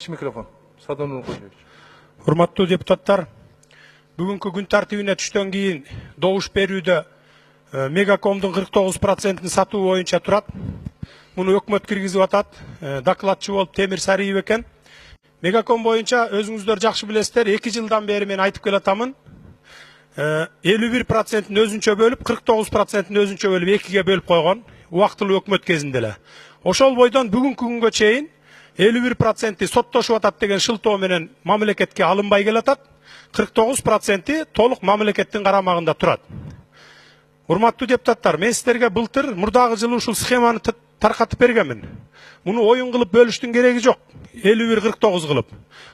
Mikrofon. Sadon Nurkoyevич. Урматтуу депутаттар, бүгүнкү күн тартибине түштөн кийин добуш берүүдө Мегакомдун 49%-ын сатуу боюнча турат. Муну өкмөт киргизип атат. Докладчы болуп Темир Сариев экен. Мегаком боюнча өзүңүздөр жакшы билесиздер, 2 жылдан бери мен айтып келатамын. 51%-ын өзүнчө бөлүп, 49%-ын өзүнчө бөлүп 2ге бөлүп койгон. Убактылуу өкмөт кезинде эле. Ошол бойдон бүгүнкү күнгө чейин 51% соттошуп атат деген шылтоо менен мамлекетке алынбай келатат. 49% толук мамлекеттин карамагында турат. Урматтуу депутаттар, мен сиздерге былтыр мурдагы жылы ушул схеманы таркатып бергенмин. Муну оюн кылып бөлүштүн кереги жок. 51-49 кылып.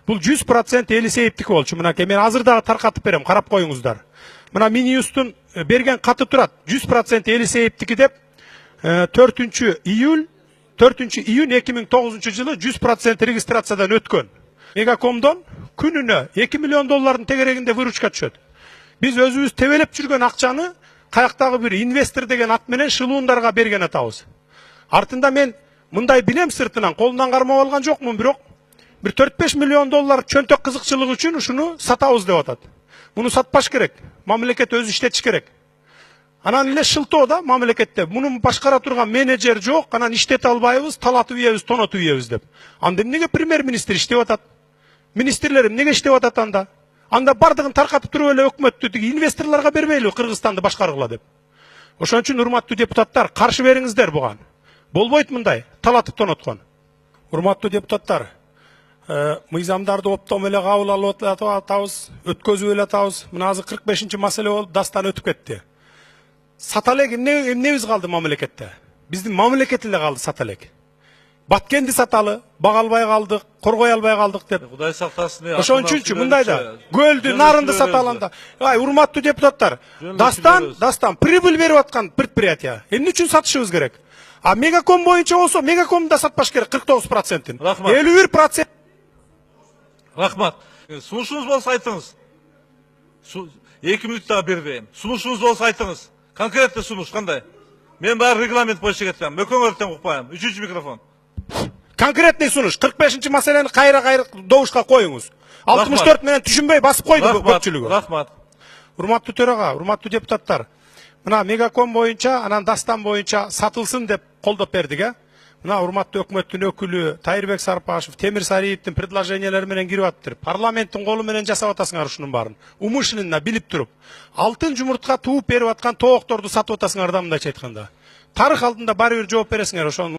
Бул 100% эли сейиптики болчу. Мынакей мен азыр дагы таркатып берем, карап коюңуздар. Мына Минюстун берген каты турат. 100% эли сейиптики деп 4-июнь 2009 жылы 100% регистрациядан өткөн. Мегакомдон күнүнө 2 миллион доллардын тегерегинде выручка түшөт. Биз өзүбүз тебелеп жүргөн акчаны каяктагы бир инвестор деген ат менен шылуундарга берген атабыз. Артында мен мындай билем сыртынан, колунан кармап алган жокмун, бирок бир 4-5 миллион доллар чөнтөк кызыкчылык үчүн ушуну сатабыз деп атат. Муну сатпаш керек. Мамлекет өзү иштетиш керек. Анан эле шылтоо да мамлекетте. Муну башкара турган менеджер жок, анан иштете албайбыз, талатып ийебиз, тонотуп ийебиз деп. Анда эмнеге премьер-министр иштеп атат? Министрлер эмнеге иштеп атат анда? Анда бардыгын таркатып туруп эле өкмөттү инвесторлорго бербейлби Кыргызстанды башкаргыла деп. Ошон үчүн урматтуу депутаттар, каршы бериңиздер буга. Болбойт мындай талатып тоноткон. Урматтуу депутаттар, мыйзамдарды оптом эле кабыл алып атабыз, өткөзүп эле атабыз. Мына азыр 45-маселе болуп дастан өтүп кетти. Сата элек эмнебиз калды мамлекетте? Биздин мамлекет эле калды сата элек. Баткенди саталы, бага албай калдык, коргой албай калдык деп. Кудай сактасын. Ошон үчүнчү мындай да көлдү, нарынды саталанда. Урматтуу депутаттар, дастан прибыль берип аткан предприятие. Эмне үчүн сатышыбыз керек? А Мегаком боюнча болсо, Мегакомду да сатпаш керек 49%. 51%. Рахмат. Сунушуңуз болсо айтыңыз. 2 мүнөт дагы бербейм. Сунушуңуз болсо айтыңыз. Конкретный сунуш кандай? Мен баары регламент боюнча кетем. Мөкөңөрдөн укпайм. 3-үncü микрофон. Конкретный сунуш. 45-маселени кайра добушка коюңуз. 64 менен түшүнбөй басып койду көпчүлүгү. Рахмат. Урматтуу төрага, урматтуу депутаттар. Мына Мегаком боюнча, анан Дастан боюнча сатылсын деп колдоп бердик, Мына урматтуу өкмөттүн өкүлү Тайырбек Сарпашев, Темир Сариевдин предложениялары менен кирип атыптыр. Парламенттин колу менен жасап атасыңар ушунун баарын. Умышленно билип туруп. Алтын жумуртка тууп берип аткан тоокторду сатып атасыңар да мындайча айтканда. Тарых алдында баары бир жооп бересиңер ошону.